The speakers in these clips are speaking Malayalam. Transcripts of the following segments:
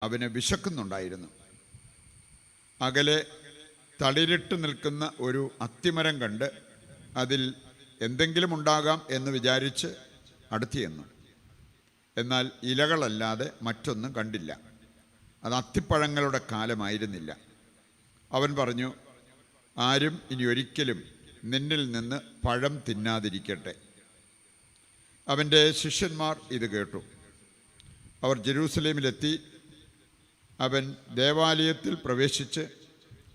അവന് വിശക്കുന്നുണ്ടായിരുന്നു. അകലെ തളിരിട്ട് നിൽക്കുന്ന ഒരു അത്തിമരം കണ്ട് അതിൽ എന്തെങ്കിലും ഉണ്ടാകാം എന്ന് വിചാരിച്ച് അടുത്ത് ചെന്നു. എന്നാൽ ഇലകളല്ലാതെ മറ്റൊന്നും കണ്ടില്ല. അത് അത്തിപ്പഴങ്ങളുടെ കാലമായിരുന്നില്ല. അവൻ പറഞ്ഞു, ആരും ഇനി ഒരിക്കലും നിന്നിൽ നിന്ന് പഴം തിന്നാതിരിക്കട്ടെ. അവൻ്റെ ശിഷ്യന്മാർ ഇത് കേട്ടു. അവർ ജെറൂസലേമിലെത്തി. അവൻ ദേവാലയത്തിൽ പ്രവേശിച്ച്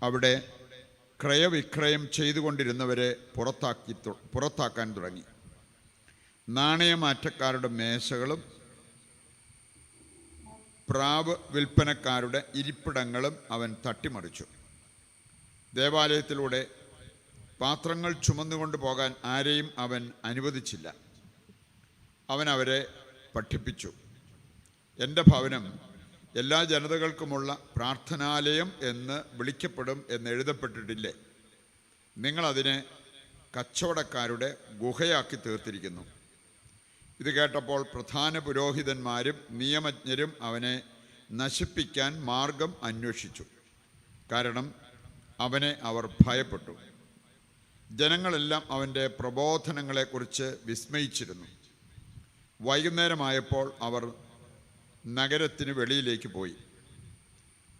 അവിടെ ക്രയവിക്രയം ചെയ്തുകൊണ്ടിരുന്നവരെ പുറത്താക്കാൻ തുടങ്ങി. നാണയമാറ്റക്കാരുടെ മേശകളും പ്രാവ് വിൽപ്പനക്കാരുടെ ഇരിപ്പിടങ്ങളും അവൻ തട്ടിമറിച്ചു. ദേവാലയത്തിലൂടെ പാത്രങ്ങൾ ചുമന്നുകൊണ്ട് പോകാൻ ആരെയും അവൻ അനുവദിച്ചില്ല. അവൻ അവരെ പഠിപ്പിച്ചു. എൻ്റെ ഭവനം എല്ലാ ജനതകൾക്കുമുള്ള പ്രാർത്ഥനാലയം എന്ന് വിളിക്കപ്പെടും എന്ന് എഴുതപ്പെട്ടിട്ടില്ലേ? നിങ്ങളതിനെ കച്ചവടക്കാരുടെ ഗുഹയാക്കി തീർത്തിരിക്കുന്നു. ഇത് കേട്ടപ്പോൾ പ്രധാന പുരോഹിതന്മാരും നിയമജ്ഞരും അവനെ നശിപ്പിക്കാൻ മാർഗം അന്വേഷിച്ചു. കാരണം അവനെ അവർ ഭയപ്പെട്ടു. ജനങ്ങളെല്ലാം അവൻ്റെ പ്രബോധനങ്ങളെക്കുറിച്ച് വിസ്മയിച്ചിരുന്നു. വൈകുന്നേരമായപ്പോൾ അവർ നഗരത്തിന് വെളിയിലേക്ക് പോയി.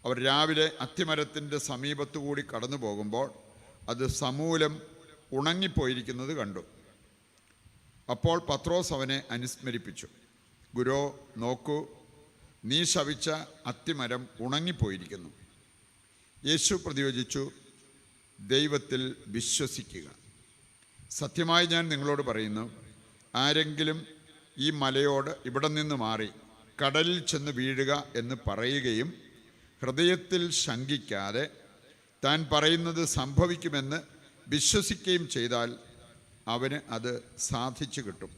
അവർ രാവിലെ അത്തിമരത്തിൻ്റെ സമീപത്തുകൂടി കടന്നു പോകുമ്പോൾ അത് സമൂലം ഉണങ്ങിപ്പോയിരിക്കുന്നത് കണ്ടു. അപ്പോൾ പത്രോസ് അവനെ അനുസ്മരിപ്പിച്ചു. ഗുരോ, നോക്കൂ, നീ ശപിച്ച അത്തിമരം ഉണങ്ങിപ്പോയിരിക്കുന്നു. യേശു പ്രതിവചിച്ചു, ദൈവത്തിൽ വിശ്വസിക്കുക. സത്യമായി ഞാൻ നിങ്ങളോട് പറയുന്നു, ആരെങ്കിലും ഈ മലയോട് ഇവിടെ നിന്ന് മാറി കടലിൽ ചെന്ന് വീഴുക എന്ന് പറയുകയും ഹൃദയത്തിൽ ശങ്കിക്കാതെ താൻ പറയുന്നത് സംഭവിക്കുമെന്ന് വിശ്വസിക്കുകയും ചെയ്താൽ അവന് അത് സാധിച്ചു കിട്ടും.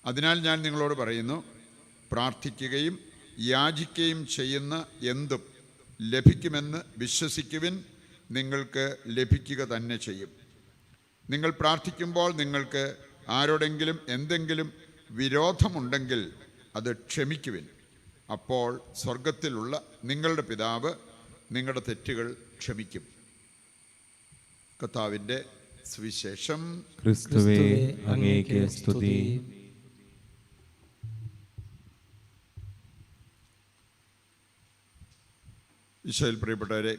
അതിനാൽ ഞാൻ നിങ്ങളോട് പറയുന്നു, പ്രാർത്ഥിക്കുകയും യാചിക്കുകയും ചെയ്യുന്ന എന്തും ലഭിക്കുമെന്ന് വിശ്വസിക്കുവിൻ, നിങ്ങൾക്ക് ലഭിക്കുക തന്നെ ചെയ്യും. നിങ്ങൾ പ്രാർത്ഥിക്കുമ്പോൾ നിങ്ങൾക്ക് ആരോടെങ്കിലും എന്തെങ്കിലും വിരോധമുണ്ടെങ്കിൽ അത് ക്ഷമിക്കുവിൻ. അപ്പോൾ സ്വർഗത്തിലുള്ള നിങ്ങളുടെ പിതാവ് നിങ്ങളുടെ തെറ്റുകൾ ക്ഷമിക്കും. കർത്താവിൻ്റെ സുവിശേഷം. ക്രിസ്തുവേ, അങ്ങേക്ക് സ്തുതി. ഈശോയിൽ പ്രിയപ്പെട്ടവരെ,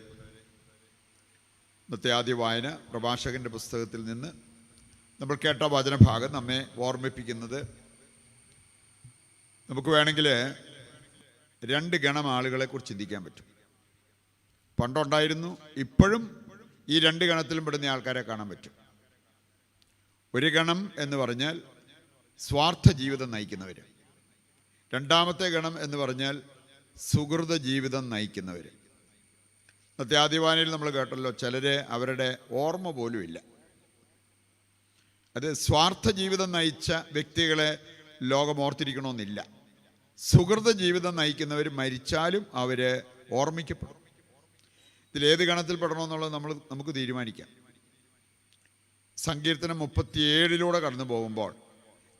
ഇന്നത്തെ ആദ്യ വായന പ്രഭാഷകൻ്റെ പുസ്തകത്തിൽ നിന്ന് നമ്മൾ കേട്ട വചനഭാഗം നമ്മെ ഓർമ്മിപ്പിക്കുന്നത്, നമുക്ക് വേണമെങ്കിൽ രണ്ട് ഗണം ആളുകളെക്കുറിച്ച് ചിന്തിക്കാൻ പറ്റും. പണ്ടുണ്ടായിരുന്നു, ഇപ്പോഴും ഈ രണ്ട് ഗണത്തിലും പെടുന്ന ആൾക്കാരെ കാണാൻ പറ്റും. ഒരു ഗണം എന്ന് പറഞ്ഞാൽ സ്വാർത്ഥ ജീവിതം നയിക്കുന്നവർ. രണ്ടാമത്തെ ഗണം എന്ന് പറഞ്ഞാൽ സുഹൃത ജീവിതം നയിക്കുന്നവർ. ഇന്നത്തെ ആദ്യവാനയിൽ നമ്മൾ കേട്ടല്ലോ, ചിലരെ അവരുടെ ഓർമ്മ പോലും ഇല്ല. അത് സ്വാർത്ഥ ജീവിതം നയിച്ച വ്യക്തികളെ ലോകം ഓർത്തിരിക്കണമെന്നില്ല. സുഹൃത ജീവിതം നയിക്കുന്നവർ മരിച്ചാലും അവർ ഓർമ്മിക്കപ്പെടും. ഇതിലേത് ഗണത്തിൽ പെടണമെന്നുള്ളത് നമുക്ക് തീരുമാനിക്കാം. സങ്കീർത്തനം 37 കടന്നു പോകുമ്പോൾ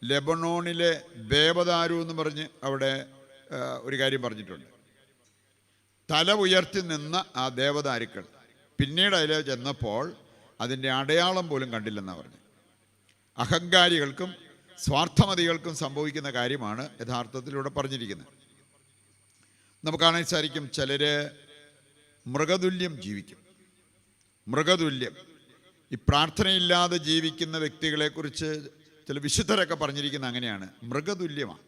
ലെബനോണിലെ ദേവദാരു എന്ന് പറഞ്ഞ് അവിടെ ഒരു കാര്യം പറഞ്ഞിട്ടുണ്ട്. തല ഉയർത്തി നിന്ന ആ ദേവദാരുക്കൾ പിന്നീട് അതിൽ ചെന്നപ്പോൾ അതിൻ്റെ അടയാളം പോലും കണ്ടില്ലെന്നാണ് പറഞ്ഞു. അഹങ്കാരികൾക്കും സ്വാർത്ഥമതികൾക്കും സംഭവിക്കുന്ന കാര്യമാണ് യഥാർത്ഥത്തിലൂടെ പറഞ്ഞിരിക്കുന്നത്. നമുക്ക് കാണാൻ സാധിക്കും, ചിലർ മൃഗതുല്യം ജീവിക്കും. മൃഗതുല്യം, ഈ പ്രാർത്ഥനയില്ലാതെ ജീവിക്കുന്ന വ്യക്തികളെക്കുറിച്ച് ചില വിശുദ്ധരൊക്കെ പറഞ്ഞിരിക്കുന്ന അങ്ങനെയാണ്, മൃഗതുല്യമാണ്.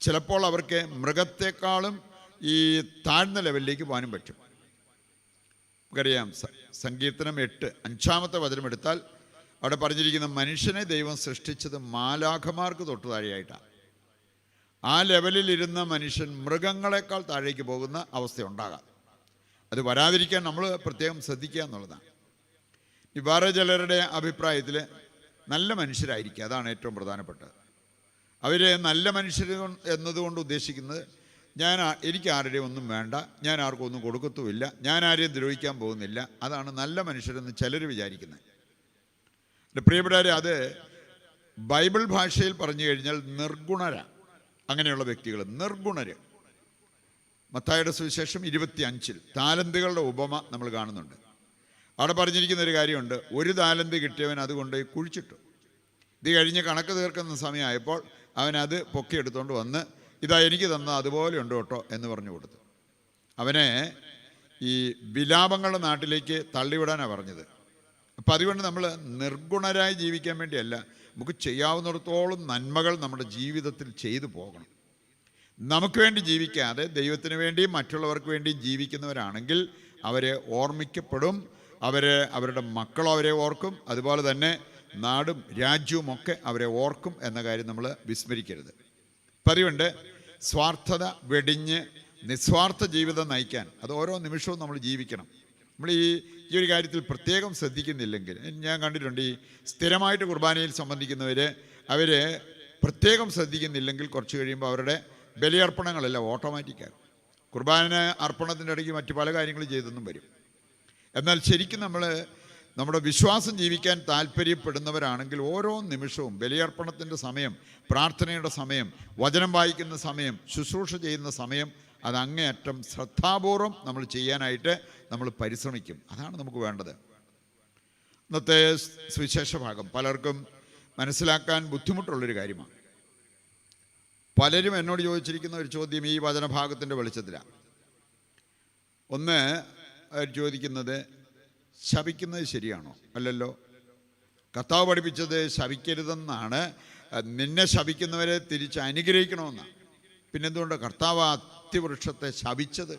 ചിലപ്പോൾ അവർക്ക് മൃഗത്തെക്കാളും ഈ താഴ്ന്ന ലെവലിലേക്ക് പോകാനും പറ്റും. നമുക്കറിയാം, സങ്കീർത്തനം 8 5-ാമത്തെ വചനം എടുത്താൽ അവിടെ പറഞ്ഞിരിക്കുന്ന, മനുഷ്യനെ ദൈവം സൃഷ്ടിച്ചത് മാലാഖമാർക്ക് തൊട്ടു താഴെയായിട്ടാണ്. ആ ലെവലിലിരുന്ന മനുഷ്യൻ മൃഗങ്ങളെക്കാൾ താഴേക്ക് പോകുന്ന അവസ്ഥയുണ്ടാകാം. അത് വരാതിരിക്കാൻ നമ്മൾ പ്രത്യേകം ശ്രദ്ധിക്കുക എന്നുള്ളതാണ്. ഈ വേറെ ചിലരുടെ അഭിപ്രായത്തിൽ നല്ല മനുഷ്യരായിരിക്കുക, അതാണ് ഏറ്റവും പ്രധാനപ്പെട്ടത്. അവർ നല്ല മനുഷ്യർ എന്നതുകൊണ്ട് ഉദ്ദേശിക്കുന്നത്, എനിക്ക് ആരുടെയും ഒന്നും വേണ്ട, ഞാൻ ആർക്കും ഒന്നും കൊടുക്കത്തുമില്ല, ഞാൻ ആരെയും ദ്രോഹിക്കാൻ പോകുന്നില്ല, അതാണ് നല്ല മനുഷ്യരെന്ന് ചിലർ വിചാരിക്കുന്നത്. പ്രിയപ്പെട്ടവരെ, അത് ബൈബിൾ ഭാഷയിൽ പറഞ്ഞു കഴിഞ്ഞാൽ നിർഗുണരാണ് അങ്ങനെയുള്ള വ്യക്തികൾ. നിർഗുണര്, മത്തായിയുടെ സുവിശേഷം 25 താലന്തുകളുടെ ഉപമ നമ്മൾ കാണുന്നുണ്ട്. അവിടെ പറഞ്ഞിരിക്കുന്ന ഒരു കാര്യമുണ്ട്. 1 താലന്ത് കിട്ടിയവൻ അതുകൊണ്ട് കുഴിച്ചിട്ടു. ഇത് കഴിഞ്ഞ് കണക്ക് തീർക്കുന്ന സമയമായപ്പോൾ അവനത് പൊക്കിയെടുത്തുകൊണ്ട് വന്ന്, ഇതാ എനിക്ക് തന്ന അതുപോലെ ഉണ്ട് കേട്ടോ എന്ന് പറഞ്ഞു കൊടുത്തു. അവനെ ഈ വിലാപങ്ങളുടെ നാട്ടിലേക്ക് തള്ളിവിടാനാണ് പറഞ്ഞത്. അപ്പം അതുകൊണ്ട് നമ്മൾ നിർഗുണരായി ജീവിക്കാൻ വേണ്ടിയല്ല, നമുക്ക് ചെയ്യാവുന്നിടത്തോളം നന്മകൾ നമ്മുടെ ജീവിതത്തിൽ ചെയ്തു പോകണം. നമുക്ക് വേണ്ടി ജീവിക്കാതെ ദൈവത്തിന് വേണ്ടിയും മറ്റുള്ളവർക്ക് വേണ്ടിയും ജീവിക്കുന്നവരാണെങ്കിൽ അവരെ ഓർമ്മിക്കപ്പെടും. അവരുടെ മക്കളും അവരെ ഓർക്കും. അതുപോലെ തന്നെ നാടും രാജ്യവും ഒക്കെ അവരെ ഓർക്കും എന്ന കാര്യം നമ്മൾ വിസ്മരിക്കരുത്. പതിവുണ്ട് സ്വാർത്ഥത വെടിഞ്ഞ് നിസ്വാർത്ഥ ജീവിതം നയിക്കാൻ. അത് ഓരോ നിമിഷവും നമ്മൾ ജീവിക്കണം. നമ്മൾ ഈ ഒരു കാര്യത്തിൽ പ്രത്യേകം ശ്രദ്ധിക്കുന്നില്ലെങ്കിൽ, ഞാൻ കണ്ടിട്ടുണ്ട് ഈ സ്ഥിരമായിട്ട് കുർബാനയിൽ സംബന്ധിക്കുന്നവർ അവർ പ്രത്യേകം ശ്രദ്ധിക്കുന്നില്ലെങ്കിൽ കുറച്ച് കഴിയുമ്പോൾ അവരുടെ ബലിയർപ്പണങ്ങളെല്ലാം ഓട്ടോമാറ്റിക്കാണ്. കുർബാന അർപ്പണത്തിൻ്റെ ഇടയ്ക്ക് മറ്റു പല കാര്യങ്ങളും ചെയ്തെന്നും വരും. എന്നാൽ ശരിക്കും നമ്മൾ നമ്മുടെ വിശ്വാസം ജീവിക്കാൻ താല്പര്യപ്പെടുന്നവരാണെങ്കിൽ ഓരോ നിമിഷവും ബലിയർപ്പണത്തിൻ്റെ സമയം, പ്രാർത്ഥനയുടെ സമയം, വചനം വായിക്കുന്ന സമയം, ശുശ്രൂഷ ചെയ്യുന്ന സമയം, അത് അങ്ങേയറ്റം ശ്രദ്ധാപൂർവം നമ്മൾ ചെയ്യാനായിട്ട് നമ്മൾ പരിശ്രമിക്കും. അതാണ് നമുക്ക് വേണ്ടത്. ഇന്നത്തെ സുവിശേഷ ഭാഗം പലർക്കും മനസ്സിലാക്കാൻ ബുദ്ധിമുട്ടുള്ളൊരു കാര്യമാണ്. പലരും എന്നോട് ചോദിച്ചിരിക്കുന്ന ഒരു ചോദ്യം ഈ വചനഭാഗത്തിൻ്റെ വെളിച്ചത്തിലാണ്. ഒന്ന് അവർ ചോദിക്കുന്നത്, ശപിക്കുന്നത് ശരിയാണോ? അല്ലല്ലോ, കർത്താവ് പഠിപ്പിച്ചത് ശപിക്കരുതെന്നാണ്. നിന്നെ ശപിക്കുന്നവരെ തിരിച്ച് അനുഗ്രഹിക്കണമെന്നാണ്. പിന്നെന്തുകൊണ്ട് കർത്താവ് അത്തിവൃക്ഷത്തെ ശപിച്ചത്?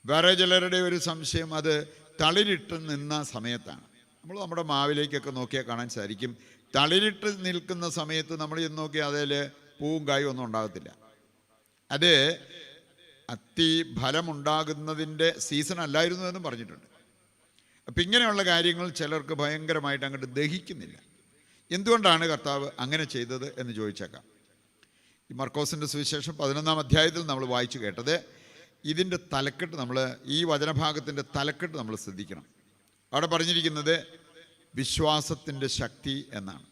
വേറെ ചിലരുടെ ഒരു സംശയം അത് തളിരിട്ട് നിന്ന സമയത്താണ്. നമ്മൾ നമ്മുടെ മാവിലേക്കൊക്കെ നോക്കിയാൽ കാണാൻ സാധിക്കും, തളിരിട്ട് നിൽക്കുന്ന സമയത്ത് നമ്മൾ ചെന്ന് നോക്കിയാൽ അതിൽ പൂവും കായും ഒന്നും ഉണ്ടാകത്തില്ല. അത് അത്തി ഫലമുണ്ടാകുന്നതിൻ്റെ സീസൺ അല്ലായിരുന്നു എന്നും പറഞ്ഞിട്ടുണ്ട്. അപ്പം ഇങ്ങനെയുള്ള കാര്യങ്ങൾ ചിലർക്ക് ഭയങ്കരമായിട്ട് അങ്ങോട്ട് ദഹിക്കുന്നില്ല. എന്തുകൊണ്ടാണ് കർത്താവ് അങ്ങനെ ചെയ്തത് എന്ന് ചോദിച്ചേക്കാം. ഈ മർക്കോസിൻ്റെ സുവിശേഷം 11-ാം അധ്യായത്തിൽ നമ്മൾ വായിച്ചു കേട്ടത്, ഇതിൻ്റെ തലക്കെട്ട് നമ്മൾ, ഈ വചനഭാഗത്തിൻ്റെ തലക്കെട്ട് നമ്മൾ ശ്രദ്ധിക്കണം. അവിടെ പറഞ്ഞിരിക്കുന്നത് വിശ്വാസത്തിൻ്റെ ശക്തി എന്നാണ്.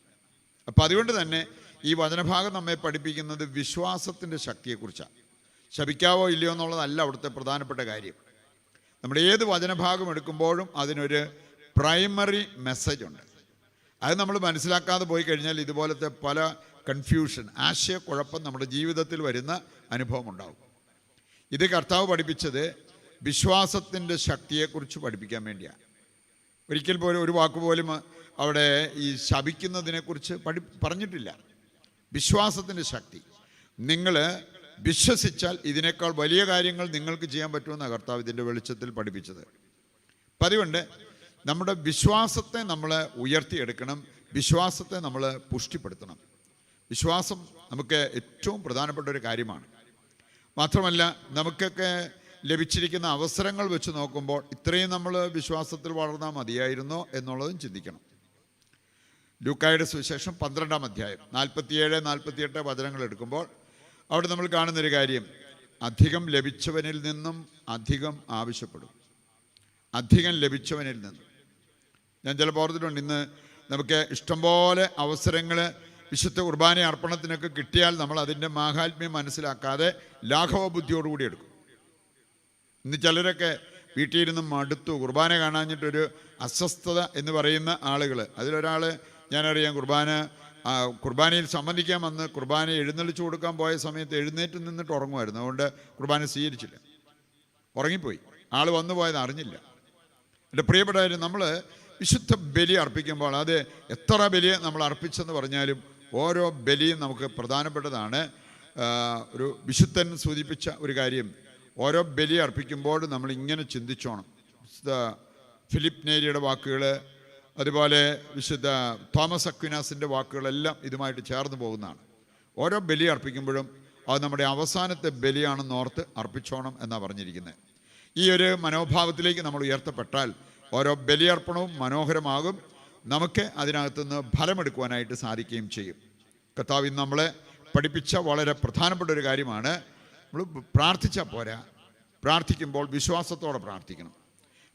അപ്പം അതുകൊണ്ട് തന്നെ ഈ വചനഭാഗം നമ്മെ പഠിപ്പിക്കുന്നത് വിശ്വാസത്തിൻ്റെ ശക്തിയെക്കുറിച്ചാണ്. ശപിക്കാവോ ഇല്ലയോ എന്നുള്ളതല്ല അവിടുത്തെ പ്രധാനപ്പെട്ട കാര്യം. നമ്മൾ ഏത് വചനഭാഗം എടുക്കുമ്പോഴും അതിനൊരു പ്രൈമറി മെസ്സേജ് ഉണ്ട്. അത് നമ്മൾ മനസ്സിലാക്കാതെ പോയി കഴിഞ്ഞാൽ ഇതുപോലത്തെ പല കൺഫ്യൂഷൻ, ആശയക്കുഴപ്പം നമ്മുടെ ജീവിതത്തിൽ വരുന്ന അനുഭവം ഉണ്ടാവും. ഇത് കർത്താവ് പഠിപ്പിച്ചത് വിശ്വാസത്തിൻ്റെ ശക്തിയെക്കുറിച്ച് പഠിപ്പിക്കാൻ വേണ്ടിയാണ്. ഒരിക്കൽ പോലും ഒരു വാക്കുപോലും അവിടെ ഈ ശപിക്കുന്നതിനെക്കുറിച്ച് പറഞ്ഞിട്ടില്ല. വിശ്വാസത്തിൻ്റെ ശക്തി, നിങ്ങൾ വിശ്വസിച്ചാൽ ഇതിനേക്കാൾ വലിയ കാര്യങ്ങൾ നിങ്ങൾക്ക് ചെയ്യാൻ പറ്റുമെന്നാണ് കർത്താവ് ഇതിൻ്റെ വെളിച്ചത്തിൽ പഠിപ്പിച്ചത്. പതിവുണ്ട് നമ്മുടെ വിശ്വാസത്തെ നമ്മൾ ഉയർത്തിയെടുക്കണം, വിശ്വാസത്തെ നമ്മൾ പുഷ്ടിപ്പെടുത്തണം. വിശ്വാസം നമുക്ക് ഏറ്റവും പ്രധാനപ്പെട്ട ഒരു കാര്യമാണ്. മാത്രമല്ല നമുക്കൊക്കെ ലഭിച്ചിരിക്കുന്ന അവസരങ്ങൾ വെച്ച് നോക്കുമ്പോൾ ഇത്രയും നമ്മൾ വിശ്വാസത്തിൽ വളർന്നാൽ മതിയായിരുന്നോ എന്നുള്ളതും ചിന്തിക്കണം. ലൂക്കായുടെ സുവിശേഷം 12-ാം അധ്യായം 47-48 വചനങ്ങൾ എടുക്കുമ്പോൾ അവിടെ നമ്മൾ കാണുന്നൊരു കാര്യം, അധികം ലഭിച്ചവനിൽ നിന്നും അധികം ആവശ്യപ്പെടും. അധികം ലഭിച്ചവനിൽ നിന്നും. ഞാൻ ചിലപ്പോൾ ഓർത്തിട്ടുണ്ട്, ഇന്ന് നമുക്ക് ഇഷ്ടംപോലെ അവസരങ്ങൾ വിശുദ്ധ കുർബാന അർപ്പണത്തിനൊക്കെ കിട്ടിയാൽ നമ്മൾ അതിൻ്റെ മാഹാത്മ്യം മനസ്സിലാക്കാതെ ലാഘവ ബുദ്ധിയോടുകൂടി എടുക്കും. ഇന്ന് ചിലരൊക്കെ വീട്ടിലിരുന്ന് മടുത്തു, കുർബാന കാണാഞ്ഞിട്ടൊരു അസ്വസ്ഥത എന്ന് പറയുന്ന ആളുകൾ. അതിലൊരാൾ ഞാനറിയാം, കുർബാനയിൽ സംബന്ധിക്കാൻ വന്ന് കുർബാന എഴുന്നള്ളിച്ചു കൊടുക്കാൻ പോയ സമയത്ത് എഴുന്നേറ്റ് നിന്നിട്ട് ഉറങ്ങുമായിരുന്നു. അതുകൊണ്ട് കുർബാന സ്വീകരിച്ചില്ല, ഉറങ്ങിപ്പോയി. ആൾ വന്നു പോയത് അറിഞ്ഞില്ല. എൻ്റെ പ്രിയപ്പെട്ടവർ, നമ്മൾ വിശുദ്ധ ബലി അർപ്പിക്കുമ്പോൾ അത് എത്ര ബലി നമ്മൾ അർപ്പിച്ചെന്ന് പറഞ്ഞാലും ഓരോ ബലിയും നമുക്ക് പ്രധാനപ്പെട്ടതാണ്. ഒരു വിശുദ്ധൻ സൂചിപ്പിച്ച ഒരു കാര്യം, ഓരോ ബലി അർപ്പിക്കുമ്പോൾ നമ്മൾ ഇങ്ങനെ ചിന്തിച്ചോണം. ഫിലിപ്പ് നേരിയുടെ വാക്കുകൾ, അതുപോലെ വിശുദ്ധ തോമസ് അക്വിനാസിൻ്റെ വാക്കുകളെല്ലാം ഇതുമായിട്ട് ചേർന്ന് പോകുന്നതാണ്. ഓരോ ബലി അർപ്പിക്കുമ്പോഴും അത് നമ്മുടെ അവസാനത്തെ ബലിയാണെന്ന് ഓർത്ത് അർപ്പിച്ചോണം എന്നാണ് പറഞ്ഞിരിക്കുന്നത്. ഈ ഒരു മനോഭാവത്തിലേക്ക് നമ്മൾ ഉയർത്തപ്പെട്ടാൽ ഓരോ ബലിയർപ്പണവും മനോഹരമാകും, നമുക്ക് അതിനകത്തുനിന്ന് ഫലമെടുക്കുവാനായിട്ട് സാധിക്കുകയും ചെയ്യും. കർത്താവ് ഇന്ന് നമ്മളെ പഠിപ്പിച്ച വളരെ പ്രധാനപ്പെട്ട ഒരു കാര്യമാണ്. നമ്മൾ പ്രാർത്ഥിച്ചാൽ പോരാ, പ്രാർത്ഥിക്കുമ്പോൾ വിശ്വാസത്തോടെ പ്രാർത്ഥിക്കണം.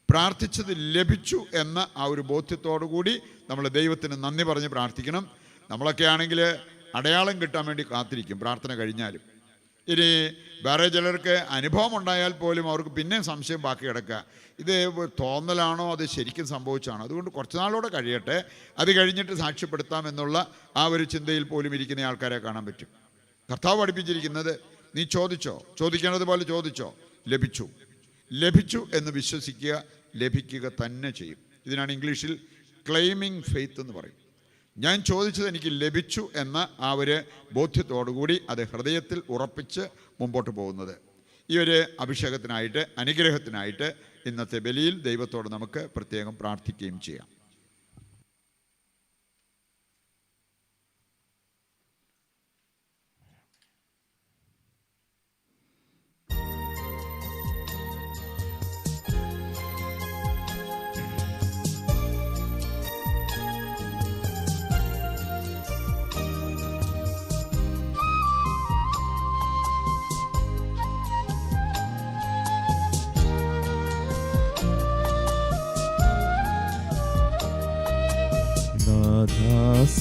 പ്രാർത്ഥിച്ചത് ലഭിച്ചു എന്ന ആ ഒരു ബോധ്യത്തോടു കൂടി നമ്മൾ ദൈവത്തിന് നന്ദി പറഞ്ഞ് പ്രാർത്ഥിക്കണം. നമ്മളൊക്കെ ആണെങ്കിൽ അടയാളം കിട്ടാൻ വേണ്ടി കാത്തിരിക്കും പ്രാർത്ഥന കഴിഞ്ഞാലും. ഇനി വേറെ ചിലർക്ക് അനുഭവം ഉണ്ടായാൽ പോലും അവർക്ക് പിന്നെയും സംശയം ബാക്കി കിടക്കുക, ഇത് തോന്നലാണോ അത് ശരിക്കും സംഭവിച്ചാണോ, അതുകൊണ്ട് കുറച്ച് നാളോടെ കഴിയട്ടെ, അത് കഴിഞ്ഞിട്ട് സാക്ഷ്യപ്പെടുത്താമെന്നുള്ള ആ ഒരു ചിന്തയിൽ പോലും ഇരിക്കുന്ന ആൾക്കാരെ കാണാൻ പറ്റും. കർത്താവ് പഠിപ്പിച്ചിരിക്കുന്നത് നീ ചോദിച്ചോ, ചോദിക്കേണ്ടത് പോലെ ചോദിച്ചോ, ലഭിച്ചു എന്ന് വിശ്വസിക്കുക, ലഭിക്കുക തന്നെ ചെയ്യും. ഇതിനാണ് ഇംഗ്ലീഷിൽ ക്ലെയിമിങ് ഫെയ്ത്ത് എന്ന് പറയും. ഞാൻ ചോദിച്ചത് എനിക്ക് ലഭിച്ചു എന്ന ആ ഒരു ബോധ്യത്തോടുകൂടി അത് ഹൃദയത്തിൽ ഉറപ്പിച്ച് മുമ്പോട്ട് പോകുന്നത്. ഈ ഒരു അഭിഷേകത്തിനായിട്ട്, അനുഗ്രഹത്തിനായിട്ട് ഇന്നത്തെ ബലിയിൽ ദൈവത്തോട് നമുക്ക് പ്രത്യേകം പ്രാർത്ഥിക്കുകയും ചെയ്യാം.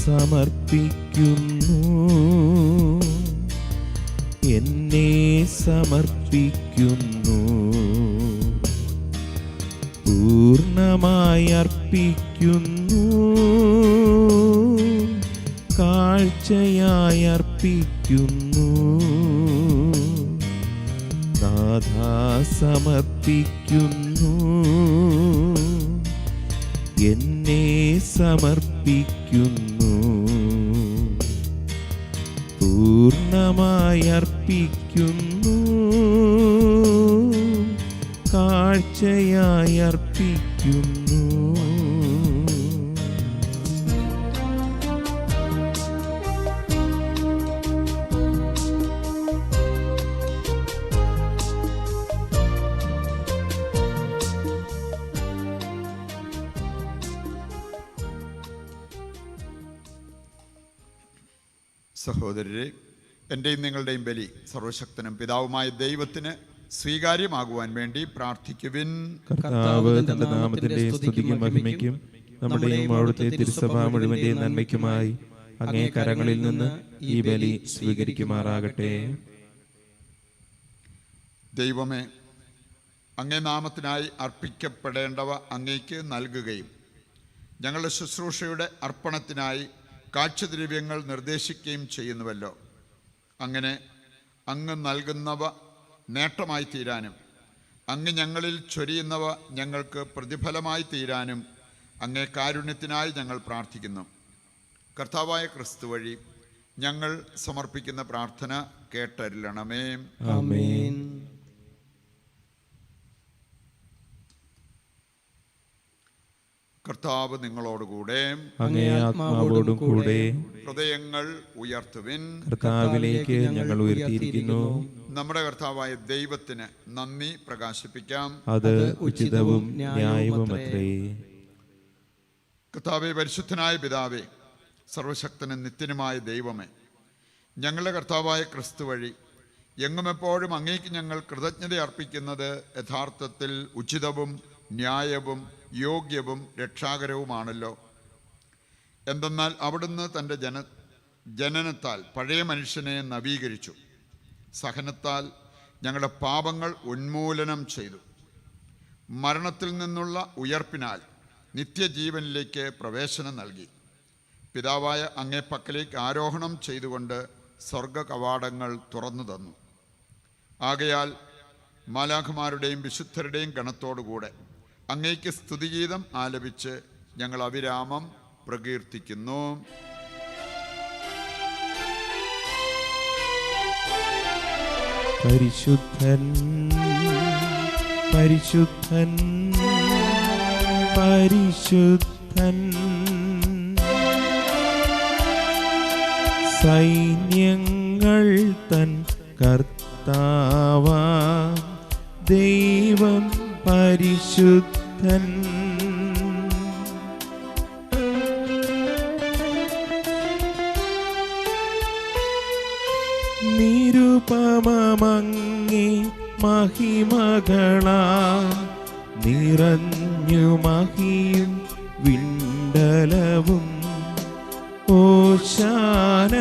സമർപ്പിക്കുന്നു, എന്നെ സമർപ്പിക്കുന്നു, പൂർണ്ണമായി അർപ്പിക്കുന്നു, കാഴ്ചയായി അർപ്പിക്കുന്നു. നാഥാ സമർപ്പിക്കുന്നു, എന്നെ സമർപ്പിക്കുന്നു, പൂർണ്ണമായി അർപ്പിക്കുന്നു, കാഴ്ചയായി അർപ്പിക്കുന്നു. സഹോദരരെ, എൻ്റെയും നിങ്ങളുടെയും ബലി സർവശക്തനും പിതാവുമായ ദൈവത്തിന് സ്വീകാര്യമാകുവാൻ വേണ്ടി പ്രാർത്ഥിക്കുവിൻ. കർത്താവ് തന്റെ നാമത്തിന്റെ സ്തുതിക്കും മഹിമയ്ക്കും നമ്മുടെയും അവിടുത്തെ തിരുസഭ മുഴുവന്റെയും നന്മയ്ക്കുമായി അങ്ങേ കരങ്ങളിൽ നിന്ന് ഈ ബലി സ്വീകരിക്കുമാറാകട്ടെ. ദൈവമേ, അങ്ങേ നാമത്തിനായി അർപ്പിക്കപ്പെടേണ്ടവ അങ്ങേക്ക് നൽകുകയും ഞങ്ങളുടെ ശുശ്രൂഷയുടെ അർപ്പണത്തിനായി കാഴ്ചദ്രവ്യങ്ങൾ നിർദ്ദേശിക്കുകയും ചെയ്യുന്നുവല്ലോ. അങ്ങനെ അങ്ങ് നൽകുന്നവ നേട്ടമായി തീരാനും അങ്ങ് ഞങ്ങളിൽ ചൊരിയുന്നവ ഞങ്ങൾക്ക് പ്രതിഫലമായി തീരാനും അങ്ങേ കാരുണ്യത്തിനായി ഞങ്ങൾ പ്രാർത്ഥിക്കുന്നു. കർത്താവായ ക്രിസ്തു വഴി ഞങ്ങൾ സമർപ്പിക്കുന്ന പ്രാർത്ഥന കേട്ടരുളണമേ. ആമേൻ. കർത്താവ് നിങ്ങളോടുകൂടെ, അങ്ങേ ആത്മാവോടും കൂടെ. ഹൃദയങ്ങൾ ഉയർത്തുവിൻ. കർത്താവിലേക്ക് ഞങ്ങൾ ഉയർത്തിയിരിക്കുന്നു. നമ്മുടെ കർത്താവായ ദൈവത്തിന് നന്ദി പ്രകാശിപ്പിക്കാം. അത് ഉചിതവും ന്യായവുമത്രേ. കർത്താവേ, പരിശുദ്ധനായ പിതാവേ, സർവശക്തനും നിത്യനുമായ ദൈവമേ, ഞങ്ങളുടെ കർത്താവായ ക്രിസ്തു വഴി എങ്ങും എപ്പോഴും അങ്ങേക്ക് ഞങ്ങൾ കൃതജ്ഞത അർപ്പിക്കുന്നത് യഥാർത്ഥത്തിൽ ഉചിതവും ന്യായവും യോഗ്യവും രക്ഷാകരവുമാണല്ലോ. എന്തെന്നാൽ അവിടുന്ന് തൻ്റെ ജനനത്താൽ പഴയ മനുഷ്യനെ നവീകരിച്ചു, സഹനത്താൽ ഞങ്ങളുടെ പാപങ്ങൾ ഉന്മൂലനം ചെയ്തു, മരണത്തിൽ നിന്നുള്ള ഉയർപ്പിനാൽ നിത്യജീവനിലേക്ക് പ്രവേശനം നൽകി, പിതാവായ അങ്ങേ പക്കലേക്ക് ആരോഹണം ചെയ്തുകൊണ്ട് സ്വർഗ കവാടങ്ങൾ തുറന്നു തന്നു. ആകയാൽ മാലാഖമാരുടെയും വിശുദ്ധരുടെയും ഗണത്തോടുകൂടെ അങ്ങേക്ക് സ്തുതിഗീതം ആലപിച്ച് ഞങ്ങൾ അവിരാമം പ്രകീർത്തിക്കുന്നു. പരിശുദ്ധൻ പരിശുദ്ധൻ പരിശുദ്ധൻ, സൈന്യങ്ങൾ തൻ കർത്താവാം ദൈവം പരിശുദ്ധൻ. നിരുപമങ്ങേ മഹിമകളാ നിറഞ്ഞു മഹിയും വിണ്ടലവും. ഓശാന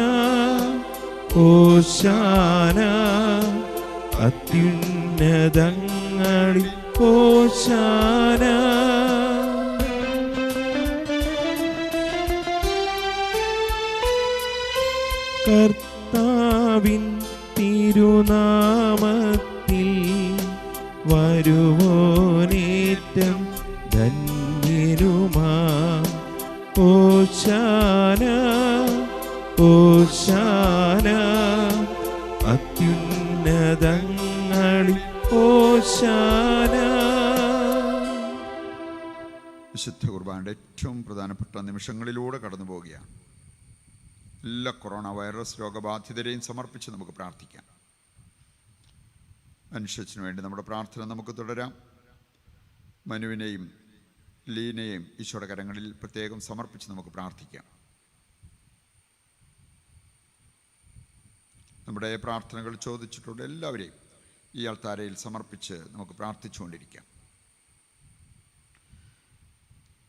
ഹോശാന അത്യുന്നതങ്ങളിൽ ഹോശാന. കർത്താവിൻ തിരുനാമത്തിൽ വരുവോനേറ്റം ധന്യരുമാം. ഹോശാന ഹോശാന അത്യുന്നതങ്ങളിൽ ഹോശാന. വിശുദ്ധ കുർബാനയുടെ ഏറ്റവും പ്രധാനപ്പെട്ട നിമിഷങ്ങളിലൂടെ കടന്നു പോവുകയാണ്. എല്ലാ കൊറോണ വൈറസ് രോഗബാധിതരെയും സമർപ്പിച്ച് നമുക്ക് പ്രാർത്ഥിക്കാം. അനുശോചനു വേണ്ടി നമ്മുടെ പ്രാർത്ഥന നമുക്ക് തുടരാം. മനുവിനെയും ലീനയെയും ഈശോയുടെ കരങ്ങളിൽ പ്രത്യേകം സമർപ്പിച്ച് നമുക്ക് പ്രാർത്ഥിക്കാം. നമ്മുടെ പ്രാർത്ഥനകൾ ചോദിച്ചിട്ടുള്ള എല്ലാവരെയും ഈ അൾത്താരയിൽ സമർപ്പിച്ച് നമുക്ക് പ്രാർത്ഥിച്ചുകൊണ്ടിരിക്കാം.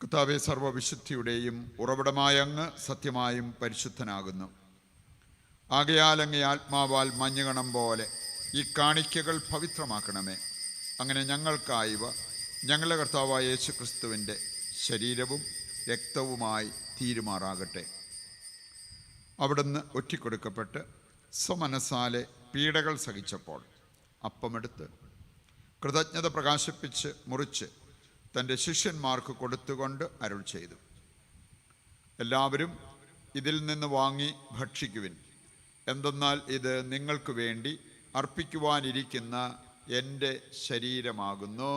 കർത്താവേ, സർവ്വവിശുദ്ധിയുടെയും ഉറവിടമായ അങ്ങ് സത്യമായും പരിശുദ്ധനാകുന്നു. ആകയാൽ അങ്ങേ ആത്മാവാൽ മഞ്ഞുകണം പോലെ ഈ കാണിക്കകൾ പവിത്രമാക്കണമേ. അങ്ങനെ ഞങ്ങൾക്കായവ ഞങ്ങളുടെ കർത്താവായ യേശു ക്രിസ്തുവിൻ്റെ ശരീരവും രക്തവുമായി തീരുമാറാകട്ടെ. അവിടുന്ന് ഒറ്റിക്കൊടുക്കപ്പെട്ട് സ്വമനസാലെ പീഡകൾ സഹിച്ചപ്പോൾ അപ്പമെടുത്ത് കൃതജ്ഞത പ്രകാശിപ്പിച്ച് മുറിച്ച് തൻ്റെ ശിഷ്യന്മാർക്ക് കൊടുത്തുകൊണ്ട് അരുൾ ചെയ്തു, എല്ലാവരും ഇതിൽ നിന്ന് വാങ്ങി ഭക്ഷിക്കുവിൻ. എന്തെന്നാൽ ഇത് നിങ്ങൾക്ക് വേണ്ടി അർപ്പിക്കുവാനിരിക്കുന്ന എൻ്റെ ശരീരമാകുന്നു.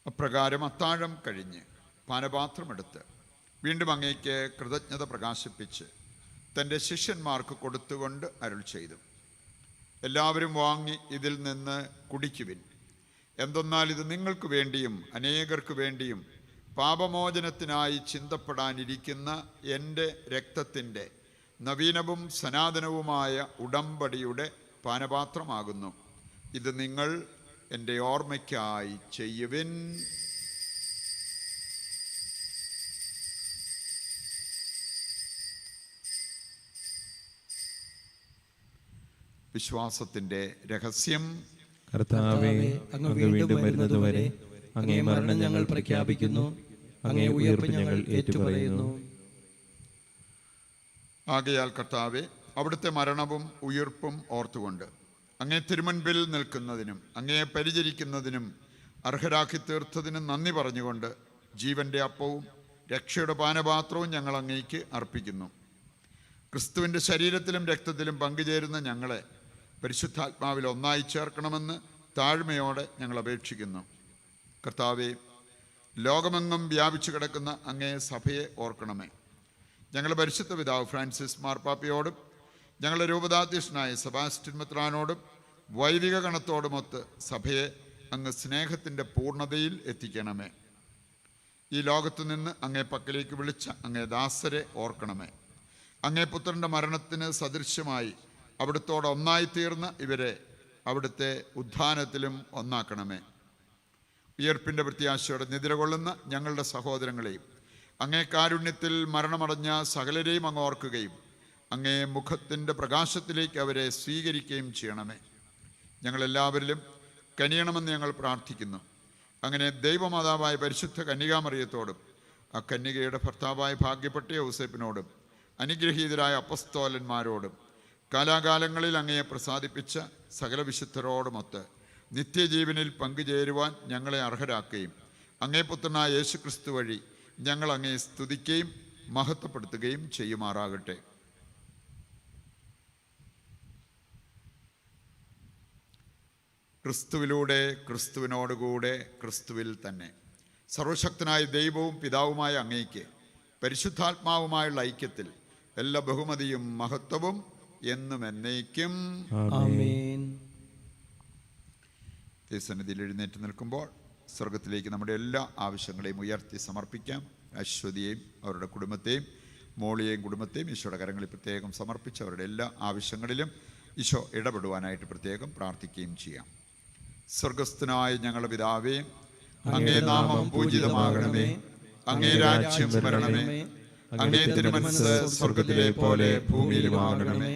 അപ്രകാരം അത്താഴം കഴിഞ്ഞ് പാനപാത്രമെടുത്ത് വീണ്ടും അങ്ങേക്ക് കൃതജ്ഞത പ്രകാശിപ്പിച്ച് തൻ്റെ ശിഷ്യന്മാർക്ക് കൊടുത്തുകൊണ്ട് അരുൾ ചെയ്തു, എല്ലാവരും വാങ്ങി ഇതിൽ നിന്ന് കുടിക്കുവിൻ. എന്തെന്നാൽ ഇത് നിങ്ങൾക്ക് വേണ്ടിയും അനേകർക്ക് വേണ്ടിയും പാപമോചനത്തിനായി ചിന്തപ്പെടാനിരിക്കുന്ന എൻ്റെ രക്തത്തിൻ്റെ നവീനവും സനാതനവുമായ ഉടമ്പടിയുടെ പാനപാത്രമാകുന്നു. ഇത് നിങ്ങൾ എൻ്റെ ഓർമ്മയ്ക്കായി ചെയ്യുവിൻ. വിശ്വാസത്തിൻ്റെ രഹസ്യം. കർത്താവേ, അങ്ങ് വീണ്ടും വരുന്നതുവരെ അങ്ങേ മരണം ഞങ്ങൾ പ്രഖ്യാപിക്കുന്നു, അങ്ങേ ഉയർപ്പ് ഞങ്ങൾ ഏറ്റുപറയുന്നു. ആകയാൽ കർത്താവേ, അവിടുത്തെ മരണവും ഉയിർപ്പും ഓർത്തുകൊണ്ട് അങ്ങേ തിരുമുൻപിൽ നിൽക്കുന്നതിനും അങ്ങേ പരിചരിക്കുന്നതിനും അർഹരാക്കി തീർത്തതിനും നന്ദി പറഞ്ഞുകൊണ്ട് ജീവൻ്റെ അപ്പവും രക്ഷയുടെ പാനപാത്രവും ഞങ്ങൾ അങ്ങേക്ക് അർപ്പിക്കുന്നു. ക്രിസ്തുവിൻ്റെ ശരീരത്തിലും രക്തത്തിലും പങ്കുചേരുന്ന ഞങ്ങളെ പരിശുദ്ധാത്മാവിൽ ഒന്നായി ചേർക്കണമെന്ന് താഴ്മയോടെ ഞങ്ങൾ അപേക്ഷിക്കുന്നു. കർത്താവേ, ലോകമെങ്ങും വ്യാപിച്ചു കിടക്കുന്ന അങ്ങേ സഭയെ ഓർക്കണമേ. ഞങ്ങളുടെ പരിശുദ്ധ പിതാവ് ഫ്രാൻസിസ് മാർപ്പാപ്പയോടും ഞങ്ങളുടെ രൂപതാധ്യക്ഷനായ സെബാസ്റ്റ്യൻ മെത്രാനോടും വൈദിക ഗണത്തോടുമൊത്ത് സഭയെ അങ്ങ് സ്നേഹത്തിൻ്റെ പൂർണ്ണതയിൽ എത്തിക്കണമേ. ഈ ലോകത്തു നിന്ന് അങ്ങേ പക്കലേക്ക് വിളിച്ച അങ്ങേ ദാസരെ ഓർക്കണമേ. അങ്ങേ പുത്രൻ്റെ മരണത്തിന് സദൃശ്യമായി അവിടുത്തോട് ഒന്നായിത്തീർന്ന ഇവരെ അവിടുത്തെ ഉത്ഥാനത്തിലും ഒന്നാക്കണമേ. ഉയർപ്പിൻ്റെ പ്രത്യാശയോടെ നിദ്രകൊള്ളുന്ന ഞങ്ങളുടെ സഹോദരങ്ങളെയും അങ്ങേ കാരുണ്യത്തിൽ മരണമടഞ്ഞ സകലരെയും അങ്ങ് ഓർക്കുകയും അങ്ങേ മുഖത്തിൻ്റെ പ്രകാശത്തിലേക്ക് അവരെ സ്വീകരിക്കുകയും ചെയ്യണമേ. ഞങ്ങളെല്ലാവരിലും കനിയണമെന്ന് ഞങ്ങൾ പ്രാർത്ഥിക്കുന്നു. അങ്ങനെ ദൈവമാതാവായ പരിശുദ്ധ കന്യകാമറിയത്തോടും ആ കന്യകയുടെ ഭർത്താവായ ഭാഗ്യപ്പെട്ട യൗസേപ്പിനോടും അനുഗ്രഹീതരായ അപ്പസ്തോലന്മാരോടും കാലാകാലങ്ങളിൽ അങ്ങയെ പ്രസാദിപ്പിച്ച സകല വിശുദ്ധരോടുമൊത്ത് നിത്യജീവനിൽ പങ്കുചേരുവാൻ ഞങ്ങളെ അർഹരാക്കുകയും അങ്ങേ പുത്രനായ യേശു ക്രിസ്തു വഴി ഞങ്ങൾ അങ്ങയെ സ്തുതിക്കുകയും മഹത്വപ്പെടുത്തുകയും ചെയ്യുമാറാകട്ടെ. ക്രിസ്തുവിലൂടെ, ക്രിസ്തുവിനോടുകൂടെ, ക്രിസ്തുവിൽ തന്നെ സർവശക്തനായ ദൈവവും പിതാവുമായ അങ്ങേക്ക് പരിശുദ്ധാത്മാവുമായുള്ള ഐക്യത്തിൽ എല്ലാ ബഹുമതിയും മഹത്വവും എന്നും എന്നേക്കും ആമേൻ. സന്നിധിയിൽ എഴുന്നേറ്റ് നിൽക്കുമ്പോൾ സ്വർഗത്തിലേക്ക് നമ്മുടെ എല്ലാ ആവശ്യങ്ങളെയും ഉയർത്തി സമർപ്പിക്കാം. അശ്വതിയെയും അവരുടെ കുടുംബത്തെയും മോളിയെയും കുടുംബത്തെയും ഈശോയുടെ കരങ്ങളിൽ പ്രത്യേകം സമർപ്പിച്ച് അവരുടെ എല്ലാ ആവശ്യങ്ങളിലും ഈശോ ഇടപെടുവാനായിട്ട് പ്രത്യേകം പ്രാർത്ഥിക്കുകയും ചെയ്യാം. സ്വർഗസ്ഥനായ ഞങ്ങളുടെ പിതാവേ, അങ്ങേ നാമം പൂജിതമാകണമേ. അങ്ങേ രാജ്യം വരണമേ. അങ്ങേ തിരുമനസ്സ് സ്വർഗത്തിലെ പോലെ ഭൂമിയിലുമാകണമേ.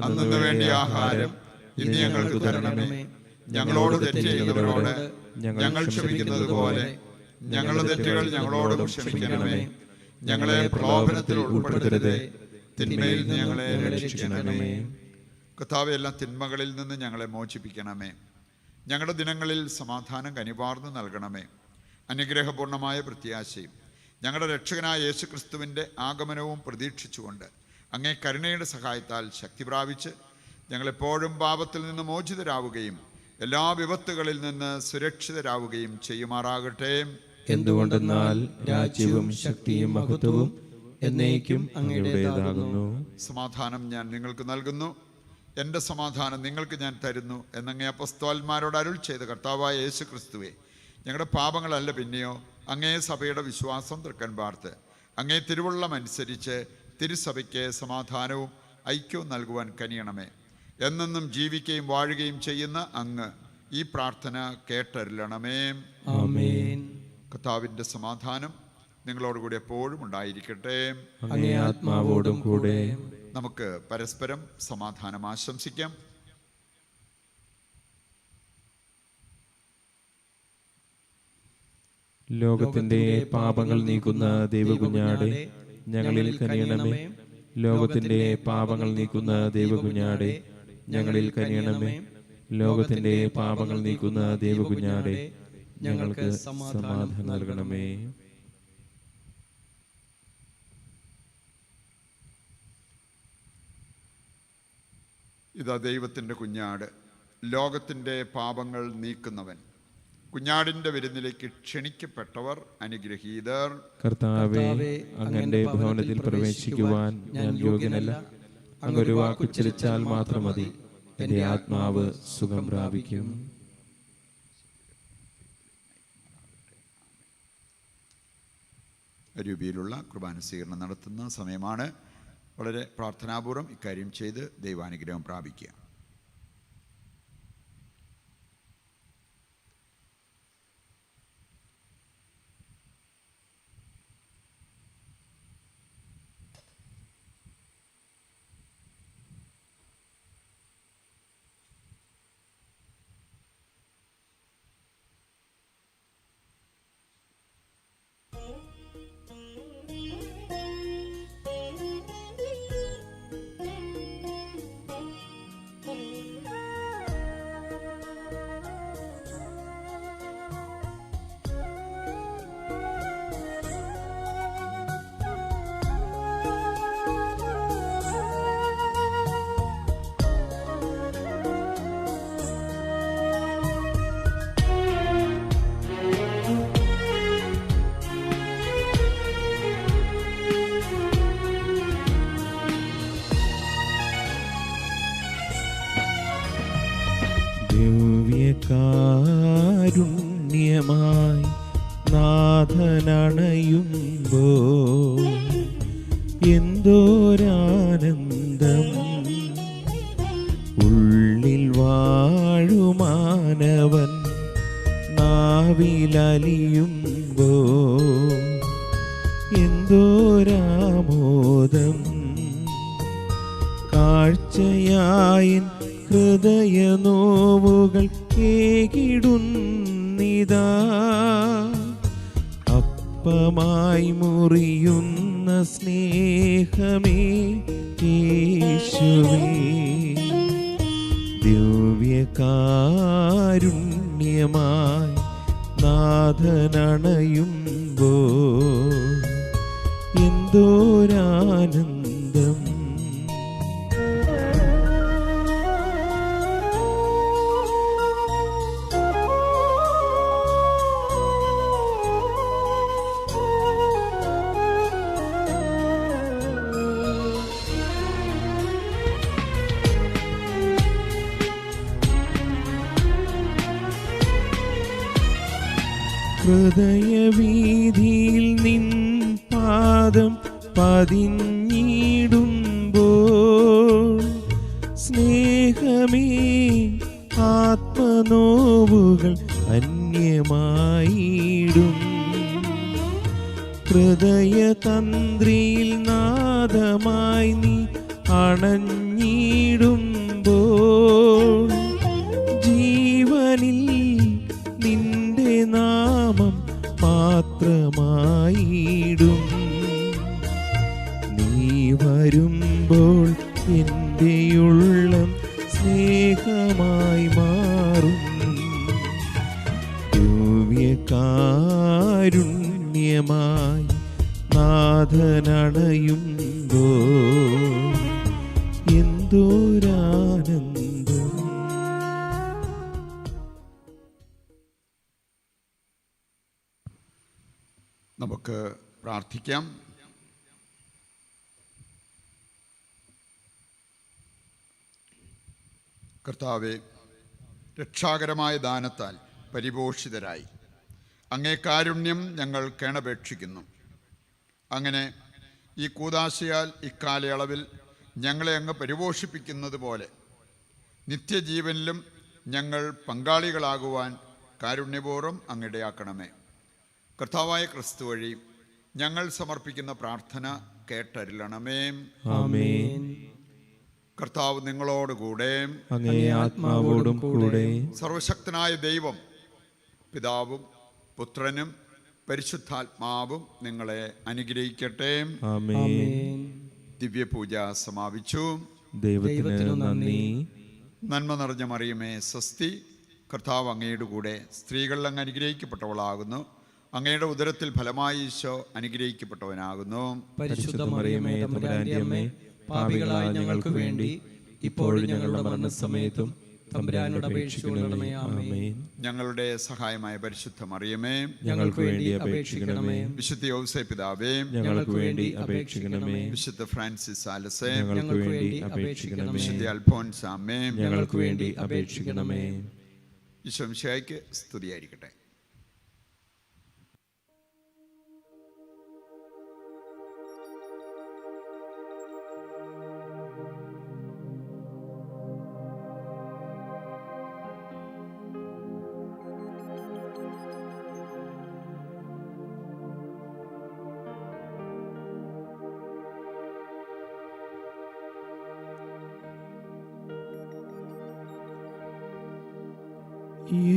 അന്നു വേണ്ടിയ ആഹാരം ഇന്ന് ഞങ്ങൾക്ക് തരണമേ. ഞങ്ങളോട് തെറ്റ് ചെയ്യുന്നവരോട് ഞങ്ങൾ ക്ഷമിക്കുന്നത് പോലെ ഞങ്ങളുടെ തെറ്റുകൾ ഞങ്ങളോട് ക്ഷമിക്കണമേ. ഞങ്ങളെ പ്രലോഭനത്തിൽ ഉൾപ്പെടുത്തരുതേ, തിന്മയിൽ നിന്ന് ഞങ്ങളെ രക്ഷിക്കണമേ. കർത്താവേ, എല്ലാ തിന്മകളിൽ നിന്ന് ഞങ്ങളെ മോചിപ്പിക്കണമേ. ഞങ്ങളുടെ ദിനങ്ങളിൽ സമാധാനം കനിവാർന്ന് നൽകണമേ. അനുഗ്രഹപൂർണമായ പ്രത്യാശയും ഞങ്ങളുടെ രക്ഷകനായ യേശുക്രിസ്തുവിൻ്റെ ആഗമനവും പ്രതീക്ഷിച്ചുകൊണ്ട് അങ്ങേ കരുണയുടെ സഹായത്താൽ ശക്തി പ്രാപിച്ച് ഞങ്ങളെപ്പോഴും പാപത്തിൽ നിന്ന് മോചിതരാവുകയും എല്ലാ വിപത്തുകളിൽ നിന്ന് സുരക്ഷിതരാവുകയും ചെയ്യുമാറാകട്ടെ. എന്തുകൊണ്ടെന്നാൽ രാജ്യവും ശക്തിയും മഹത്വവും എന്നേക്കും അങ്ങയുടേതാകുന്നു. സമാധാനം ഞാൻ നിങ്ങൾക്ക് നൽകുന്നു, എൻ്റെ സമാധാനം നിങ്ങൾക്ക് ഞാൻ തരുന്നു എന്നങ്ങേ അപ്പോസ്തലന്മാരോട് അരുൾ ചെയ്ത കർത്താവായ യേശു ക്രിസ്തുവേ, ഞങ്ങളുടെ പാപങ്ങളല്ല പിന്നെയോ അങ്ങേ സഭയുടെ വിശ്വാസം തൃക്കൻ പാർത്ത് അങ്ങേ തിരുവുള്ളം അനുസരിച്ച് തിരുസഭയ്ക്ക് സമാധാനവും ഐക്യവും നൽകുവാൻ കനിയണമേ. എന്നെന്നും ജീവിക്കുകയും വാഴുകയും ചെയ്യുന്ന അങ്ങ് ഈ പ്രാർത്ഥന കേട്ടരുളണമേ. ആമേൻ. കർത്താവിൻ്റെ സമാധാനം നിങ്ങളോടുകൂടി എപ്പോഴും ഉണ്ടായിരിക്കട്ടെ. അങ്ങേ ആത്മാവോടും കൂടെ. നമുക്ക് പരസ്പരം സമാധാനം ആശംസിക്കാം. ലോകത്തിന്റെ പാപങ്ങൾ നീക്കുന്ന ദൈവകുഞ്ഞാടെ ഞങ്ങളിൽ കനിയണമേ. ലോകത്തിന്റെ പാപങ്ങൾ നീക്കുന്ന ദൈവകുഞ്ഞാടെ ഞങ്ങളിൽ കനിയണമേ. ലോകത്തിന്റെ പാപങ്ങൾ നീക്കുന്ന ദൈവകുഞ്ഞാടെ ഞങ്ങൾക്ക് സമാധാനം നൽകണമേ. ഇതാ ദൈവത്തിൻ്റെ കുഞ്ഞാട്, ലോകത്തിൻ്റെ പാപങ്ങൾ നീക്കുന്നവൻ. കുഞ്ഞാടിൻ്റെ വിരുന്നിലേക്ക് ക്ഷണിക്കപ്പെട്ടവർ അനുഗ്രഹീതർ. കർത്താവേ, അങ്ങന്റെ ഭവനത്തിൽ പ്രവേശിക്കുവാൻ ഞാൻ യോഗ്യനല്ല. അങ്ങൊരു വാക്കുച്ചരിച്ചാൽ മാത്രം മതി, എന്റെ ആത്മാവ് സുഖം പ്രാപിക്കും. രൂപയിലുള്ള കുർബാന സ്വീകരണം നടത്തുന്ന സമയമാണ്. വളരെ പ്രാർത്ഥനാപൂർവ്വം ഇക്കാര്യം ചെയ്ത് ദൈവാനുഗ്രഹം പ്രാപിക്കുക. കാരുണ്യമായി നാഥനണയുമ്പോൾ എന്തോരാനന്ദം. ഉള്ളിൽ വാഴുമാനവൻ നാവിലലിയുമ്പോൾ എന്തോരാമോദം. കാഴ്ചയായി ഹൃദയ നോവുകൾ കേകിടുന്നിതാ. അപ്പമായി മുറിയുന്ന സ്നേഹമേ യേശുവേ, ദിവ്യകാരുണ്യമായി നാഥനണയുമ്പോൾ എന്തോരാനന്ദം. ഹൃദയവീതിയിൽ നിൻ പാദം പതിഞ്ഞിടുമ്പോൾ സ്നേഹമേ ആത്മനോവുകൾ അന്യമായി ഹൃദയതന്ത്രിയിൽ നാദമായി നീ അണഞ്ഞിടുമ്പോൾ ജീവനിൽ നിന്റെ നാമം മാത്രമായിടും. നീ വരുമ്പോൾ എൻ്റെ ഉള്ളം സ്നേഹമായി മാറും. ദിവ്യകാരുണ്യമായി നാഥനണയുമ്പോൾ എന്തോരാനന്ദം. നമുക്ക് പ്രാർത്ഥിക്കാം. കർത്താവേ, രക്ഷാകരമായ ദാനത്താൽ പരിപോഷിതരായി അങ്ങേ കാരുണ്യം ഞങ്ങൾ കേണപേക്ഷിക്കുന്നു. അങ്ങനെ ഈ കൂദാശയാൽ ഇക്കാലയളവിൽ ഞങ്ങളെ അങ്ങ് പരിപോഷിപ്പിക്കുന്നത് പോലെ നിത്യജീവനിലും ഞങ്ങൾ പങ്കാളികളാകുവാൻ കാരുണ്യപൂർവ്വം അങ്ങിടയാക്കണമേ. കർത്താവായ ക്രിസ്തു വഴി ഞങ്ങൾ സമർപ്പിക്കുന്ന പ്രാർത്ഥന കേട്ടരുളണമേ. ആമേൻ. കർത്താവ് നിങ്ങളോടുകൂടെ, അങ്ങേ ആത്മാവോടും കൂടെ. സർവശക്തനായ ദൈവം പിതാവും പുത്രനും പരിശുദ്ധാത്മാവും നിങ്ങളെ അനുഗ്രഹിക്കട്ടെ. ആമേൻ. ദിവ്യപൂജ സമാപിച്ചു. ദൈവത്തിന് നന്ദി. നന്മ നിറഞ്ഞ മറിയമേ സ്വസ്തി, കർത്താവ് അങ്ങയുടെ കൂടെ. സ്ത്രീകൾ അങ്ങ് അനുഗ്രഹിക്കപ്പെട്ടവളാകുന്നു. അങ്ങയുടെ ഉദരത്തിൽ ഫലമായി ഈശോ അനുഗ്രഹിക്കപ്പെട്ടവനാകുന്നു. പരിശുദ്ധ മറിയമേ തമ്പുരാന്റെ അമ്മേ, പാപികളായ ഞങ്ങൾക്ക് വേണ്ടി ഇപ്പോഴും ഞങ്ങളുടെ മരണസമയത്തും തമ്പുരാനോട് അപേക്ഷിക്കണമേ. ആമേൻ. ഞങ്ങളുടെ സഹായമായ പരിശുദ്ധ മറിയമേ, ഞങ്ങൾക്ക് വേണ്ടി അപേക്ഷിക്കണമേ. വിശുദ്ധ യൗസേ പിതാവേ, ഞങ്ങൾക്ക് വേണ്ടി അപേക്ഷിക്കണമേ. വിശുദ്ധ ഫ്രാൻസിസ് സാലസേ, ഞങ്ങൾക്ക് വേണ്ടി അപേക്ഷിക്കണമേ. വിശുദ്ധ അൽഫോൻസാമേ, ഞങ്ങൾക്ക് വേണ്ടി അപേക്ഷിക്കണമേ. ഈശോ മിശിഹായ്ക്ക് സ്തുതിയായിരിക്കട്ടെ.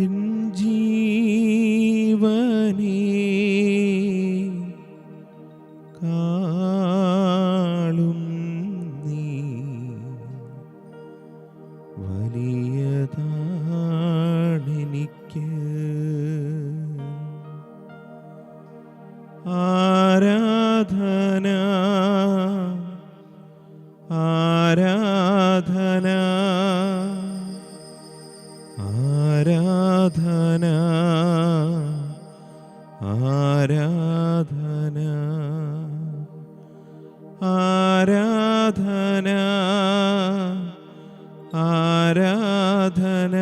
എൻ ജീവനേ കാളും നീ വലിയതാണെനിക്ക്. ആരാധന ആരാധന ആരാധന ആരാധന ആരാധന ആരാധന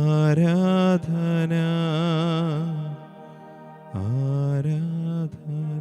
ആരാധന ആരാധന.